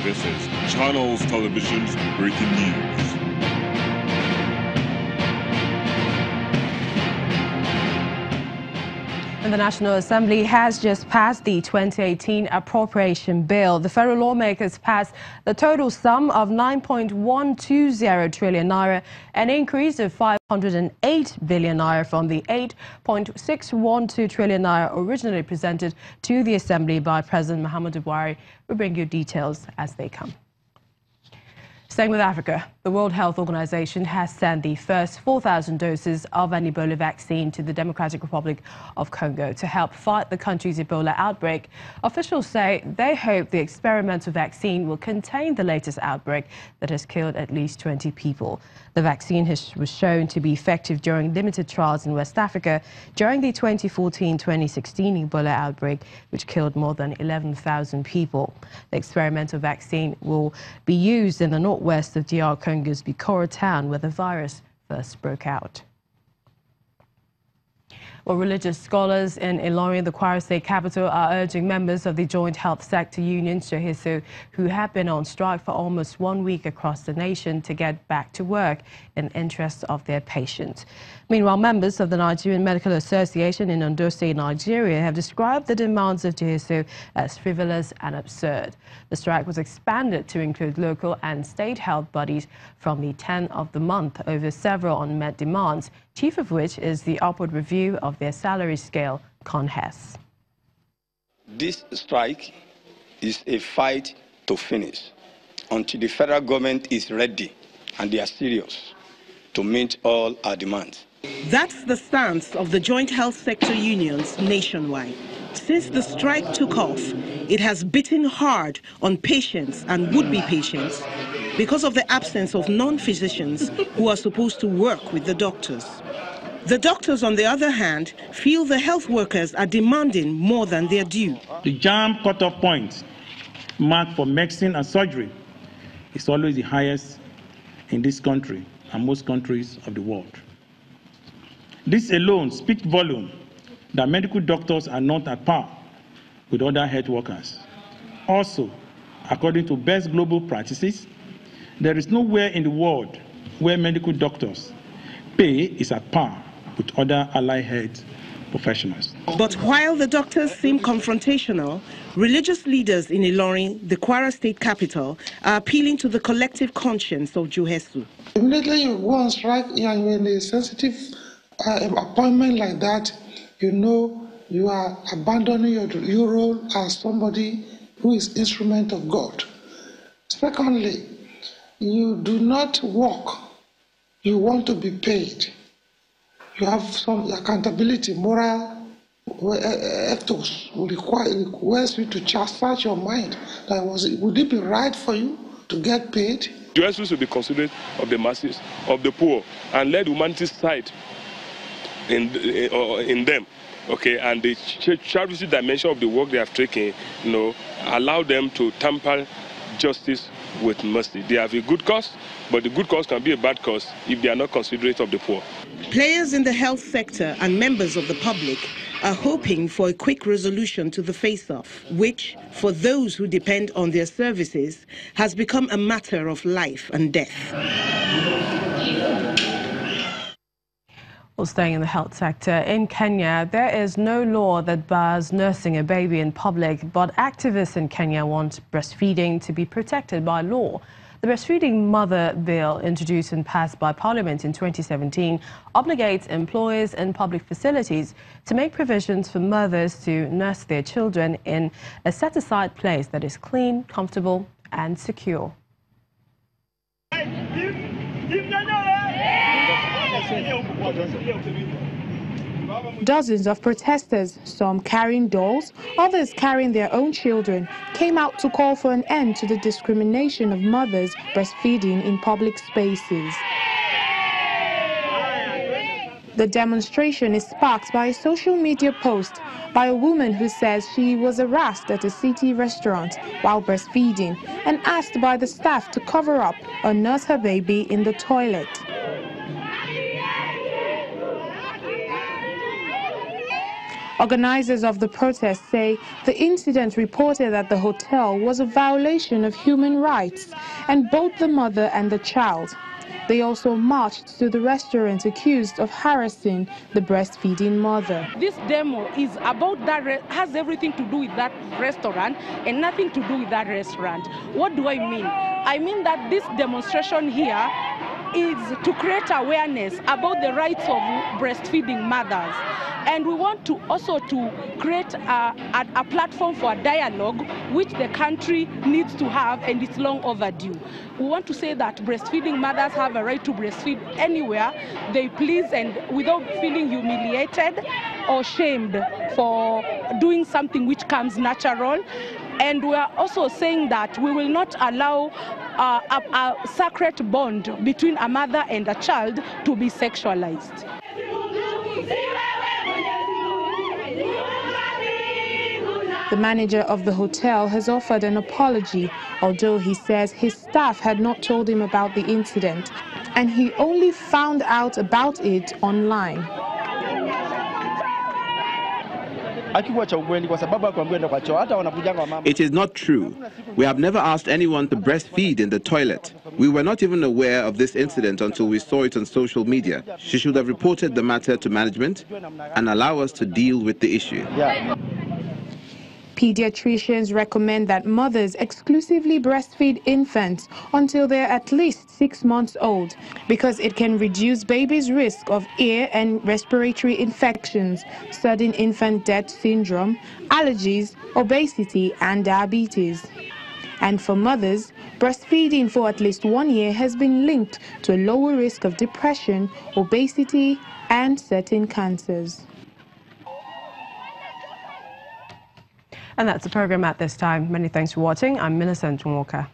This is Channels Television's breaking news. And the National Assembly has just passed the 2018 appropriation bill. The federal lawmakers passed the total sum of 9.120 trillion naira, an increase of 508 billion naira from the 8.612 trillion naira originally presented to the Assembly by President Muhammadu Buhari. We'll bring you details as they come. Staying with Africa, the World Health Organization has sent the first 4,000 doses of an Ebola vaccine to the Democratic Republic of Congo to help fight the country's Ebola outbreak. Officials say they hope the experimental vaccine will contain the latest outbreak that has killed at least 20 people. The vaccine was shown to be effective during limited trials in West Africa during the 2014-2016 Ebola outbreak, which killed more than 11,000 people. The experimental vaccine will be used in the northwest of DR Congo's Bikoro town, where the virus first broke out. Well, religious scholars in Ilorin, the Kwara State capital, are urging members of the Joint Health Sector Unions, JOHESU, who have been on strike for almost 1 week across the nation, to get back to work in the interest of their patients. Meanwhile, members of the Nigerian Medical Association in Ondo State, Nigeria, have described the demands of JOHESU as frivolous and absurd. The strike was expanded to include local and state health bodies from the 10th of the month over several unmet demands, chief of which is the upward review of their salary scale, CONHES. This strike is a fight to finish until the federal government is ready and they are serious to meet all our demands. That's the stance of the Joint Health Sector Unions nationwide. Since the strike took off, it has bitten hard on patients and would-be patients because of the absence of non-physicians who are supposed to work with the doctors. The doctors, on the other hand, feel the health workers are demanding more than their due. The JAMB cut-off point marked for medicine and surgery is always the highest in this country and most countries of the world. This alone speaks volume that medical doctors are not at par with other health workers. Also, according to best global practices, there is nowhere in the world where medical doctors' pay is at par with other allied health professionals. But while the doctors seem confrontational, religious leaders in Ilorin, the Kwara State capital, are appealing to the collective conscience of JOHESU. Immediately you go on strike, you're in a sensitive appointment like that, you know you are abandoning your role as somebody who is instrument of God. Secondly, you do not work, you want to be paid. You have some accountability, moral ethos requires you to search your mind. Would it be right for you to get paid? JOHESU should be considerate of the masses, of the poor, and let humanity's side in them, okay, and the charity dimension of the work they have taken, allow them to temper justice with mercy. They have a good cause, but the good cause can be a bad cause if they are not considerate of the poor. Players in the health sector and members of the public are hoping for a quick resolution to the face-off, which, for those who depend on their services, has become a matter of life and death. Well, staying in the health sector, in Kenya, there is no law that bars nursing a baby in public, but activists in Kenya want breastfeeding to be protected by law. The Breastfeeding Mother Bill, introduced and passed by Parliament in 2017, obligates employers and public facilities to make provisions for mothers to nurse their children in a set-aside place that is clean, comfortable, and secure. Dozens of protesters, some carrying dolls, others carrying their own children, came out to call for an end to the discrimination of mothers breastfeeding in public spaces. The demonstration is sparked by a social media post by a woman who says she was harassed at a city restaurant while breastfeeding and asked by the staff to cover up or nurse her baby in the toilet. Organizers of the protest say the incident reported at the hotel was a violation of human rights and both the mother and the child. They also marched to the restaurant accused of harassing the breastfeeding mother. This demo is about that, has everything to do with that restaurant and nothing to do with that restaurant. What do I mean? I mean that this demonstration here is to create awareness about the rights of breastfeeding mothers. And we want to also to create a platform for a dialogue which the country needs to have, and it's long overdue. We want to say that breastfeeding mothers have a right to breastfeed anywhere they please and without feeling humiliated or shamed for doing something which comes natural. And we are also saying that we will not allow a sacred bond between a mother and a child to be sexualized. The manager of the hotel has offered an apology, although he says his staff had not told him about the incident, and he only found out about it online. It is not true. We have never asked anyone to breastfeed in the toilet. We were not even aware of this incident until we saw it on social media. She should have reported the matter to management and allow us to deal with the issue. Pediatricians recommend that mothers exclusively breastfeed infants until they're at least 6 months old because it can reduce babies' risk of ear and respiratory infections, sudden infant death syndrome, allergies, obesity, and diabetes. And for mothers, breastfeeding for at least 1 year has been linked to a lower risk of depression, obesity, and certain cancers. And that's the program at this time. Many thanks for watching. I'm Millicent Walker.